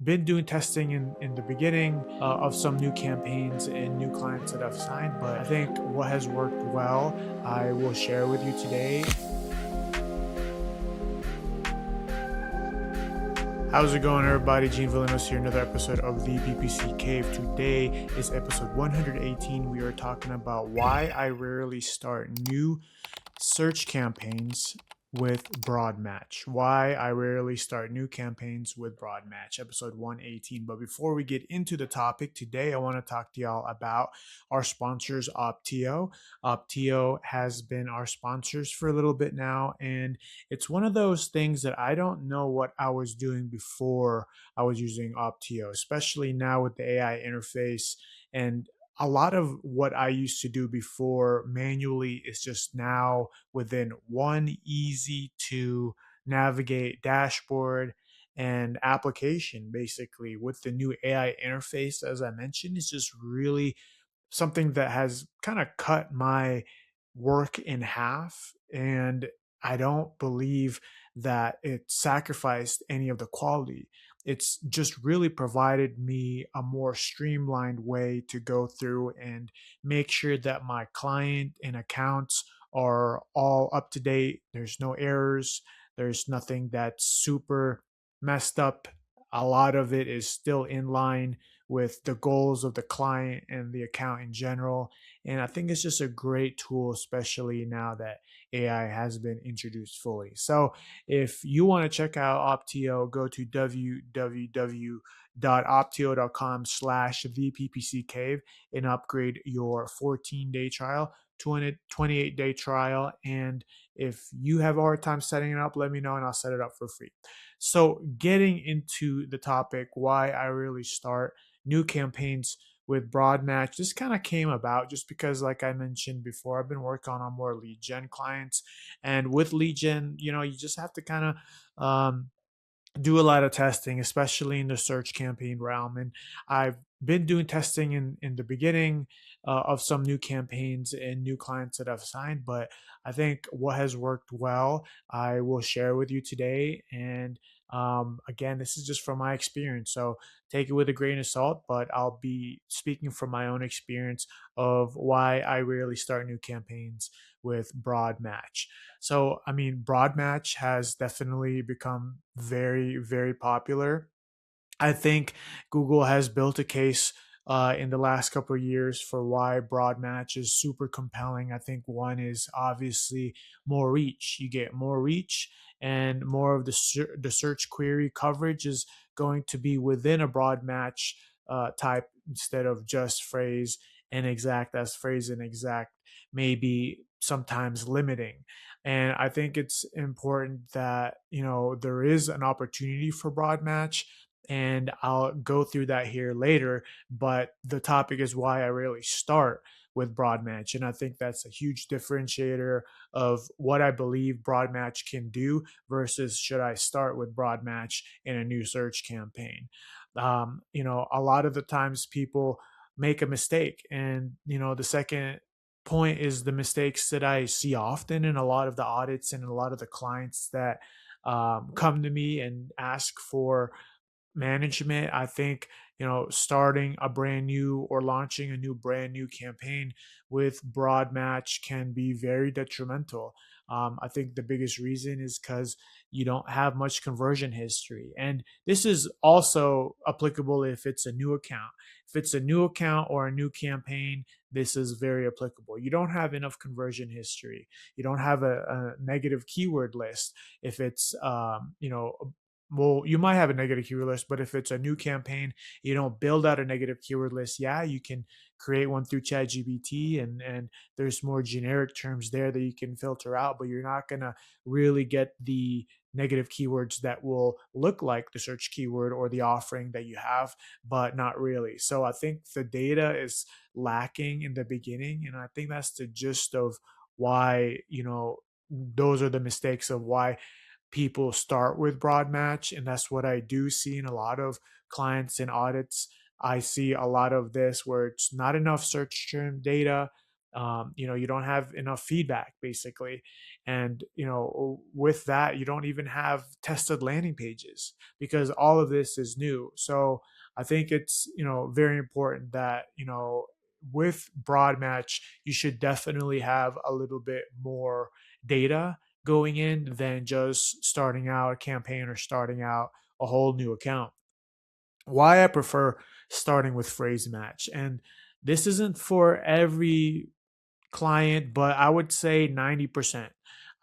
been doing testing in the beginning of some new campaigns and new clients that I've signed, but I think what has worked well, I will share with you today. How's it going, everybody? Gene Villanos here, another episode of the PPC Cave. Today is episode 118. We are talking about why I rarely start new search campaigns with broad match. Why I rarely start new campaigns with broad match, episode 118. But before we get into the topic today, I want to talk to y'all about our sponsors, Opteo. Opteo has been our sponsors for a little bit now, and it's one of those things that I don't know what I was doing before I was using Opteo, especially now with the AI interface. And a lot of what I used to do before manually is just now within one easy to navigate dashboard and application. Basically, with the new AI interface, as I mentioned, is just really something that has kind of cut my work in half. And I don't believe that it sacrificed any of the quality. It's just really provided me a more streamlined way to go through and make sure that my client and accounts are all up to date. There's no errors, there's nothing that's super messed up. A lot of it is still in line with the goals of the client and the account in general. And I think it's just a great tool, especially now that AI has been introduced fully. So if you want to check out Opteo, go to www.opteo.com/theppccave and upgrade your 14-day trial, 28-day trial. And if you have a hard time setting it up, let me know and I'll set it up for free. So getting into the topic, why I really start new campaigns with broad match, this kind of came about just because, like I mentioned before, I've been working on more lead gen clients. And with lead gen, you just have to kind of do a lot of testing, especially in the search campaign realm. And I've been doing testing in the beginning of some new campaigns and new clients that I've signed. But I think what has worked well, I will share with you today. And again, this is just from my experience. So take it with a grain of salt, but I'll be speaking from my own experience of why I rarely start new campaigns with broad match. So, I mean, broad match has definitely become very, very popular. I think Google has built a case in the last couple of years for why broad match is super compelling. I think one is obviously more reach. You get more reach, and more of the search query coverage is going to be within a broad match type instead of just phrase and exact, as phrase and exact may be sometimes limiting. And I think it's important that, there is an opportunity for broad match, and I'll go through that here later. But the topic is why I rarely start with broad match. And I think that's a huge differentiator of what I believe broad match can do versus should I start with broad match in a new search campaign. A lot of the times people make a mistake. And, the second point is the mistakes that I see often in a lot of the audits and a lot of the clients that come to me and ask for management. I think, starting a brand new or launching a new brand new campaign with broad match can be very detrimental. I think the biggest reason is because you don't have much conversion history. And this is also applicable if it's a new account. If it's a new account or a new campaign, this is very applicable. You don't have enough conversion history. You don't have a negative keyword list. If it's, well, you might have a negative keyword list, but if it's a new campaign, you don't build out a negative keyword list. Yeah, you can create one through ChatGPT, and there's more generic terms there that you can filter out, but you're not gonna really get the negative keywords that will look like the search keyword or the offering that you have, but not really. So I think the data is lacking in the beginning, and I think that's the gist of why, those are the mistakes of why people start with broad match. And that's what I do see in a lot of clients and audits. I see a lot of this where it's not enough search term data, You don't have enough feedback basically, and with that you don't even have tested landing pages because all of this is new. So I think it's very important that with broad match you should definitely have a little bit more data going in than just starting out a campaign or starting out a whole new account. Why I prefer starting with phrase match, and this isn't for every client, but I would say 90%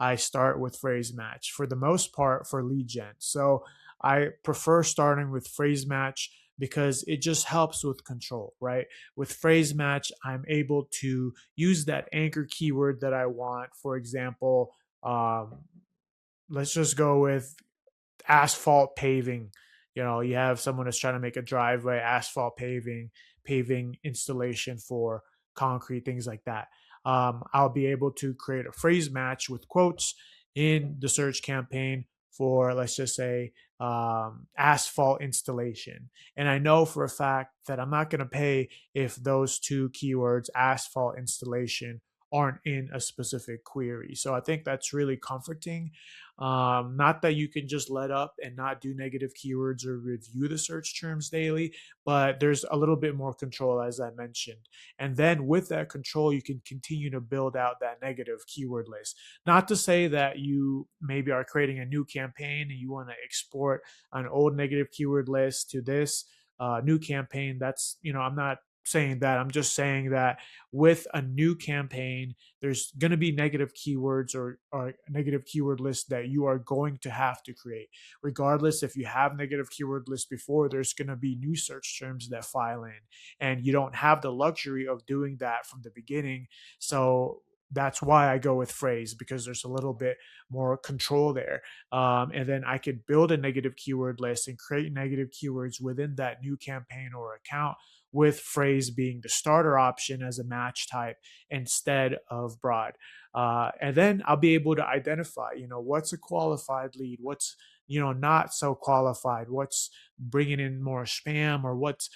I start with phrase match for the most part for lead gen. So I prefer starting with phrase match because it just helps with control, right? With phrase match, I'm able to use that anchor keyword that I want. For example, let's just go with asphalt paving. You have someone that's trying to make a driveway, asphalt paving installation for concrete, things like that. I'll be able to create a phrase match with quotes in the search campaign for, let's just say, asphalt installation. And I know for a fact that I'm not going to pay if those two keywords, asphalt installation, aren't in a specific query. So I think that's really comforting. Not that you can just let up and not do negative keywords or review the search terms daily, but there's a little bit more control, as I mentioned. And then with that control, you can continue to build out that negative keyword list. Not to say that you maybe are creating a new campaign and you want to export an old negative keyword list to this new campaign. I'm not saying that. I'm just saying that with a new campaign, there's going to be negative keywords or negative keyword lists that you are going to have to create. Regardless, if you have negative keyword lists before, there's going to be new search terms that file in, and you don't have the luxury of doing that from the beginning. So that's why I go with phrase, because there's a little bit more control there. And then I could build a negative keyword list and create negative keywords within that new campaign or account, with phrase being the starter option as a match type instead of broad. And then I'll be able to identify, what's a qualified lead, what's not so qualified, what's bringing in more spam, or what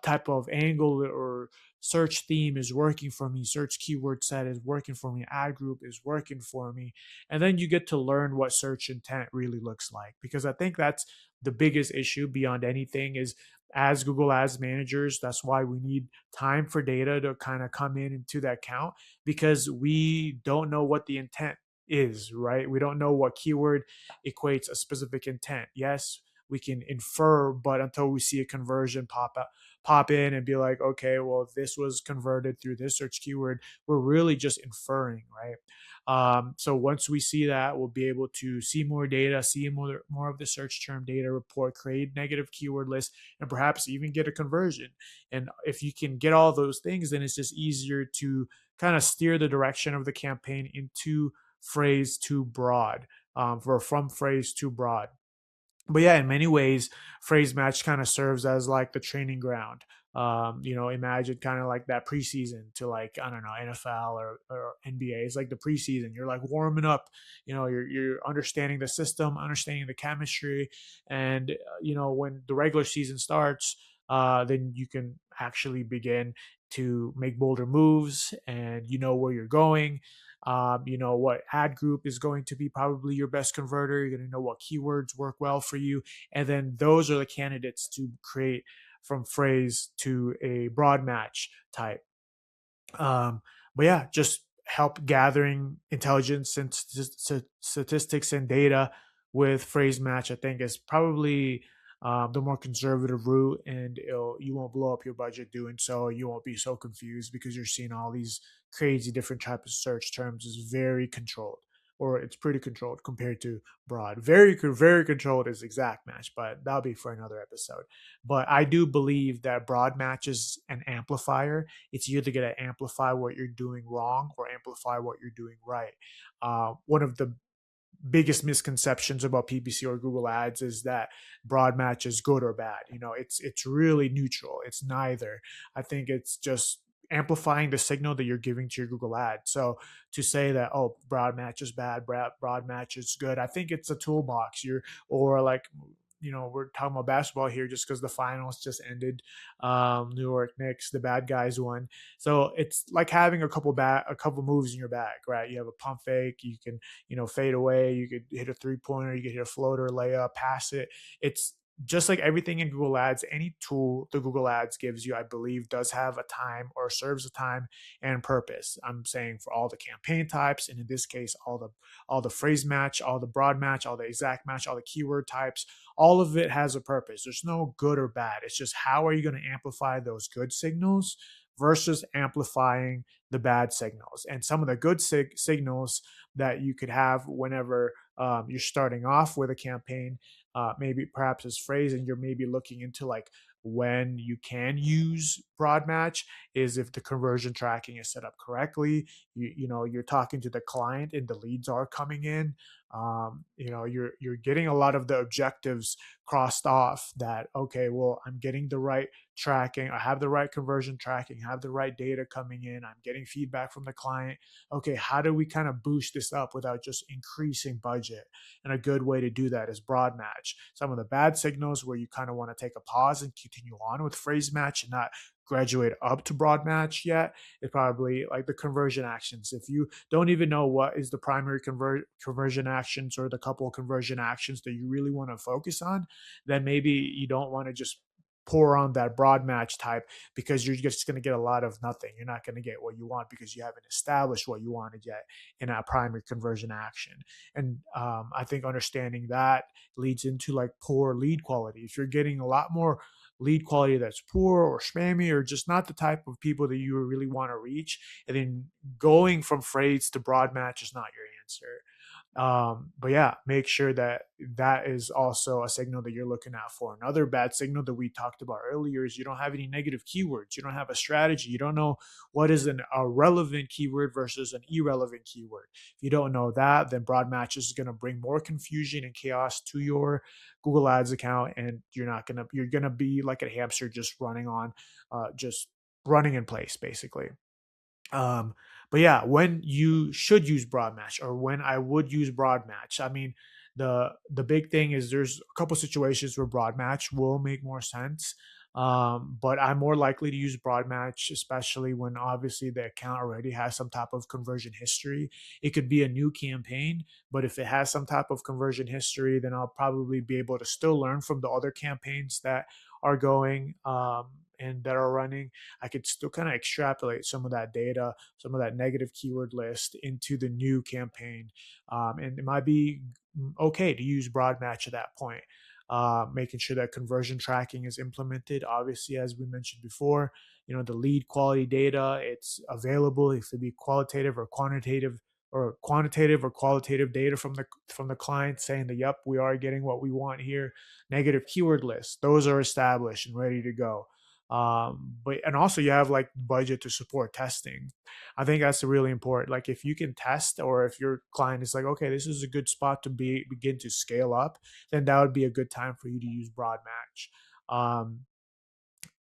type of angle or search theme is working for me, search keyword set is working for me, ad group is working for me. And then you get to learn what search intent really looks like, because I think that's the biggest issue beyond anything is, as Google Ads managers, that's why we need time for data to kind of come in into that count, because we don't know what the intent is, right? We don't know what keyword equates a specific intent. Yes, we can infer, but until we see a conversion pop in and be like, okay, well, this was converted through this search keyword, we're really just inferring, right? So once we see that, we'll be able to see more data, see more of the search term data report, create negative keyword lists, and perhaps even get a conversion. And if you can get all those things, then it's just easier to kind of steer the direction of the campaign into phrase too broad, or from phrase too broad. But yeah, in many ways, phrase match kind of serves as like the training ground. Imagine kind of like that preseason to, like, I don't know, NFL or NBA. It's like the preseason. You're like warming up. You're understanding the system, understanding the chemistry, and when the regular season starts, then you can actually begin to make bolder moves, and you know where you're going. You know what ad group is going to be probably your best converter. You're going to know what keywords work well for you. And then those are the candidates to create from phrase to a broad match type. Um, but yeah, just help gathering intelligence and statistics and data with phrase match, I think, is probably the more conservative route, and you won't blow up your budget doing so. You won't be so confused because you're seeing all these crazy different types of search terms. Is very controlled, or it's pretty controlled compared to broad. Very controlled is exact match, but that'll be for another episode. But I do believe that broad match is an amplifier. It's either going to amplify what you're doing wrong or amplify what you're doing right. One of the biggest misconceptions about PPC or Google Ads is that broad match is good or bad. It's really neutral. It's neither. I think it's just amplifying the signal that you're giving to your Google ad. So to say that, oh, broad match is bad, broad match is good, I think it's a toolbox. Or like we're talking about basketball here just because the finals just ended. New York Knicks, the bad guys won. So it's like having a couple moves in your bag, right? You have a pump fake, you can, fade away, you could hit a 3-pointer, you could hit a floater, layup, pass it. It's just like everything in Google Ads, any tool the Google Ads gives you, I believe, does have a time or serves a time and purpose. I'm saying for all the campaign types, and in this case, all the phrase match, all the broad match, all the exact match, all the keyword types, all of it has a purpose. There's no good or bad. It's just how are you going to amplify those good signals versus amplifying the bad signals. And some of the good signals that you could have whenever you're starting off with a campaign, maybe perhaps as phrase, and you're maybe looking into like when you can use broad match is if the conversion tracking is set up correctly. You're talking to the client and the leads are coming in. You're getting a lot of the objectives crossed off. That okay, well, I'm getting the right tracking, I have the right conversion tracking, I have the right data coming in, I'm getting feedback from the client. Okay, how do we kind of boost this up without just increasing budget? And a good way to do that is broad match. Some of the bad signals where you kind of want to take a pause and continue on with phrase match and not graduate up to broad match yet is probably like the conversion actions. If you don't even know what is the primary conversion actions or the couple of conversion actions that you really want to focus on, then maybe you don't want to just pour on that broad match type, because you're just going to get a lot of nothing. You're not going to get what you want because you haven't established what you wanted yet in that primary conversion action. And I think understanding that leads into like poor lead quality. If you're getting a lot more lead quality that's poor or spammy or just not the type of people that you really want to reach, and then going from phrase to broad match is not your answer. But yeah, make sure that that is also a signal that you're looking out for. Another bad signal that we talked about earlier is you don't have any negative keywords. You don't have a strategy. You don't know what is a relevant keyword versus an irrelevant keyword. If you don't know that, then broad match is going to bring more confusion and chaos to your Google Ads account, and you're gonna be like a hamster just just running in place basically. Um, but yeah, when you should use broad match or when I would use broad match, I mean, the big thing is there's a couple situations where broad match will make more sense. But I'm more likely to use broad match, especially when obviously the account already has some type of conversion history. It could be a new campaign, but if it has some type of conversion history, then I'll probably be able to still learn from the other campaigns that are going and that are running. I could still kind of extrapolate some of that data, some of that negative keyword list into the new campaign. And it might be okay to use broad match at that point. Making sure that conversion tracking is implemented. Obviously, as we mentioned before, the lead quality data, it's available. It could be qualitative or qualitative data from the client saying that, yep, we are getting what we want here. Negative keyword lists, those are established and ready to go. But and also you have like budget to support testing. I think that's really important. Like if you can test, or if your client is like, okay, this is a good spot to begin to scale up, then that would be a good time for you to use broad match.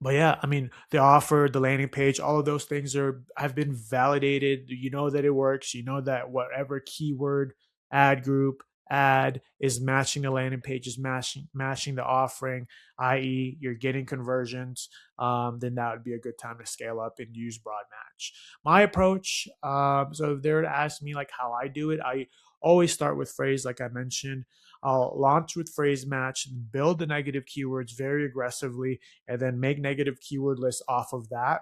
But yeah, I mean, the offer, the landing page, all of those things have been validated. You know that it works. You know that whatever keyword, ad group, ad is matching the landing page, is matching the offering, i.e., you're getting conversions. Then that would be a good time to scale up and use broad match. My approach. So if they were to ask me like how I do it, I always start with phrase, like I mentioned. I'll launch with phrase match, build the negative keywords very aggressively, and then make negative keyword lists off of that.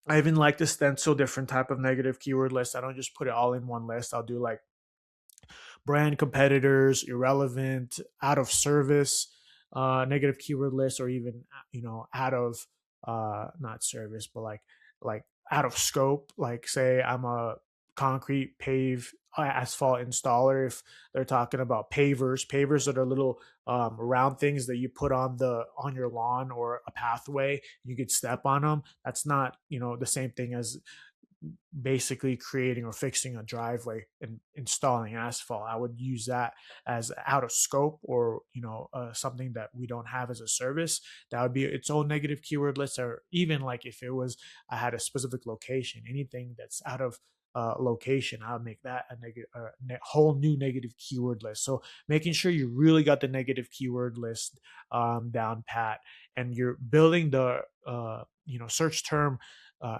I even like to stencil different type of negative keyword lists. I don't just put it all in one list. I'll do like brand competitors, irrelevant, out of service, negative keyword lists, or even out of not service, but like out of scope. Like say I'm a concrete asphalt installer. If they're talking about pavers that are little round things that you put on your lawn or a pathway, you could step on them. That's not the same thing as basically creating or fixing a driveway and installing asphalt. I would use that as out of scope, or something that we don't have as a service. That would be its own negative keyword list. Or even like if it was I had a specific location, anything that's out of location. I'll make that a whole new negative keyword list. So making sure you really got the negative keyword list down pat, and you're building the search term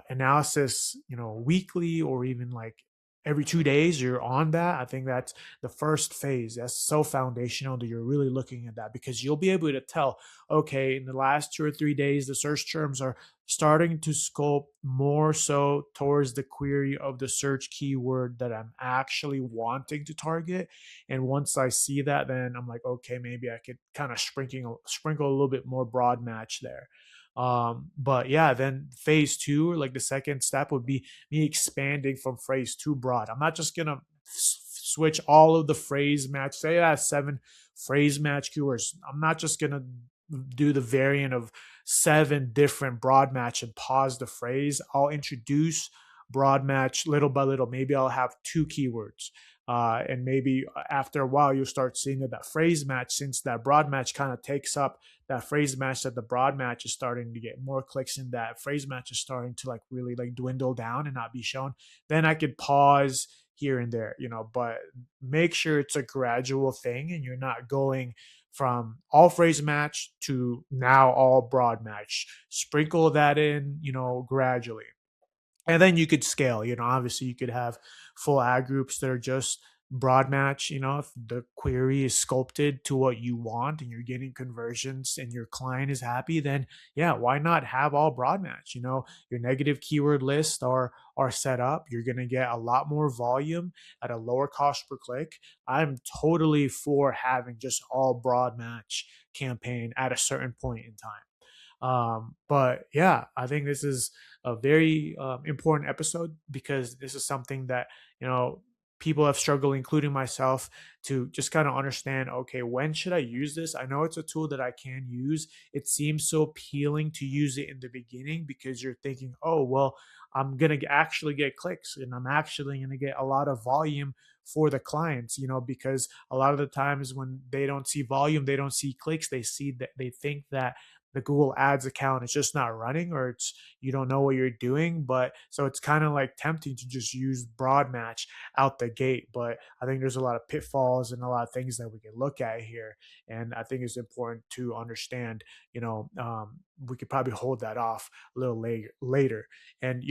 analysis, weekly or even like every 2 days you're on that. I think that's the first phase. That's so foundational that you're really looking at that, because you'll be able to tell, okay, in the last 2 or 3 days, the search terms are starting to scope more so towards the query of the search keyword that I'm actually wanting to target. And once I see that, then I'm like, okay, maybe I could kind of sprinkle a little bit more broad match there. But yeah, then phase two, like the second step, would be me expanding from phrase to broad. I'm not just gonna switch all of the phrase match. Say I have 7 phrase match keywords. I'm not just gonna do the variant of 7 different broad match and pause the phrase. I'll introduce broad match little by little. Maybe I'll have 2 keywords. And maybe after a while, you'll start seeing that phrase match, since that broad match kind of takes up that phrase match, that the broad match is starting to get more clicks, and that phrase match is starting to like really like dwindle down and not be shown. Then I could pause here and there, but make sure it's a gradual thing and you're not going from all phrase match to now all broad match. Sprinkle that in, gradually. And then you could scale, obviously you could have full ad groups that are just broad match. If the query is sculpted to what you want and you're getting conversions and your client is happy, then yeah, why not have all broad match? Your negative keyword lists are set up. You're going to get a lot more volume at a lower cost per click. I'm totally for having just all broad match campaign at a certain point in time. But yeah, I think this is a very important episode, because this is something that, people have struggled, including myself, to just kind of understand, okay, when should I use this? I know it's a tool that I can use. It seems so appealing to use it in the beginning, because you're thinking, oh, well, I'm going to actually get clicks and I'm actually going to get a lot of volume for the clients, because a lot of the times when they don't see volume, they don't see clicks, they think that the Google Ads account is just not running, or it's you don't know what you're doing. But so it's kind of like tempting to just use broad match out the gate. But I think there's a lot of pitfalls and a lot of things that we can look at here. And I think it's important to understand, we could probably hold that off a little later. And,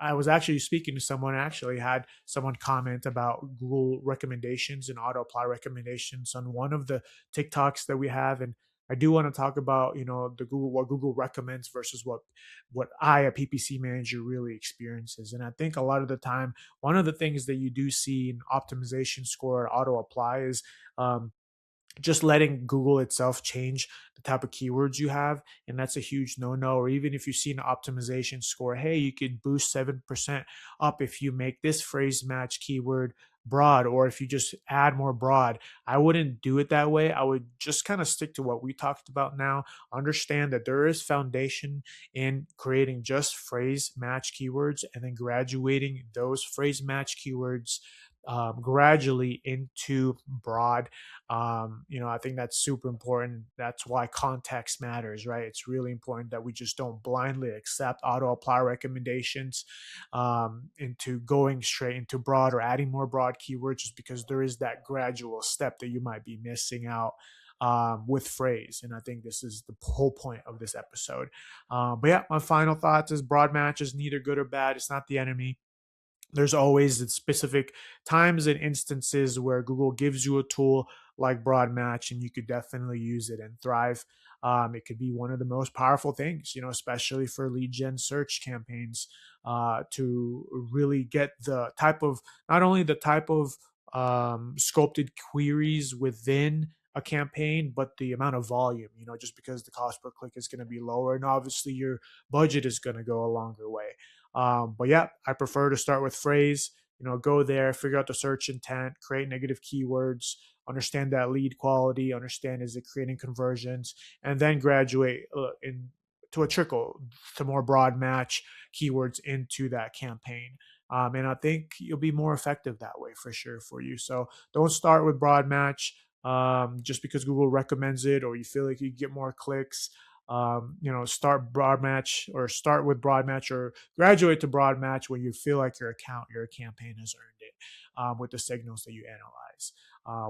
I was actually speaking to someone, actually had someone comment about Google recommendations and auto apply recommendations on one of the TikToks that we have. And I do want to talk about, what Google recommends versus what I, a PPC manager, really experiences. And I think a lot of the time, one of the things that you do see in optimization score auto apply is just letting Google itself change the type of keywords you have. And that's a huge no-no. Or even if you see an optimization score, hey, you could boost 7% up if you make this phrase match keyword broad, or if you just add more broad. I wouldn't do it that way. I would just kind of stick to what we talked about now. Understand that there is foundation in creating just phrase match keywords and then graduating those phrase match keywords gradually into broad. I think that's super important. That's why context matters, right? It's really important that we just don't blindly accept auto apply recommendations into going straight into broad or adding more broad keywords, just because there is that gradual step that you might be missing out with phrase. And I think this is the whole point of this episode. But yeah, my final thoughts is broad match is neither good or bad. It's not the enemy. There's always specific times and instances where Google gives you a tool like broad match and you could definitely use it and thrive. It could be one of the most powerful things, especially for lead gen search campaigns, to really get the type of, not only the type of sculpted queries within a campaign, but the amount of volume, just because the cost per click is going to be lower and obviously your budget is going to go a longer way. But yeah, I prefer to start with phrase, go there, figure out the search intent, create negative keywords, understand that lead quality, understand is it creating conversions, and then graduate to a trickle to more broad match keywords into that campaign. And I think you'll be more effective that way for sure for you. So don't start with broad match just because Google recommends it or you feel like you get more clicks. start broad match, or start with broad match, or graduate to broad match when you feel like your campaign has earned it, with the signals that you analyze.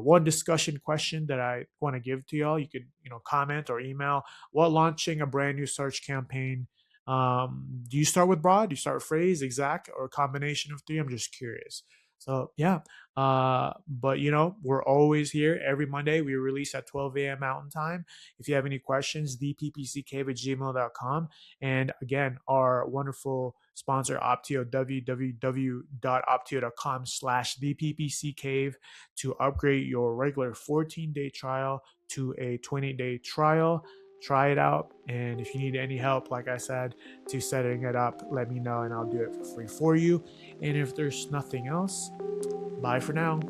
One discussion question that I want to give to y'all, you could comment or email: what launching a brand new search campaign, do you start with broad, do you start with phrase, exact, or a combination of three? I'm just curious. So yeah, but we're always here every Monday. We release at 12 a.m. Mountain Time. If you have any questions, theppccave@gmail.com. And again, our wonderful sponsor, Opteo, www.opteo.com/theppccave, to upgrade your regular 14-day trial to a 20-day trial. Try it out. And if you need any help, like I said, to setting it up, let me know and I'll do it for free for you. And if there's nothing else, bye for now.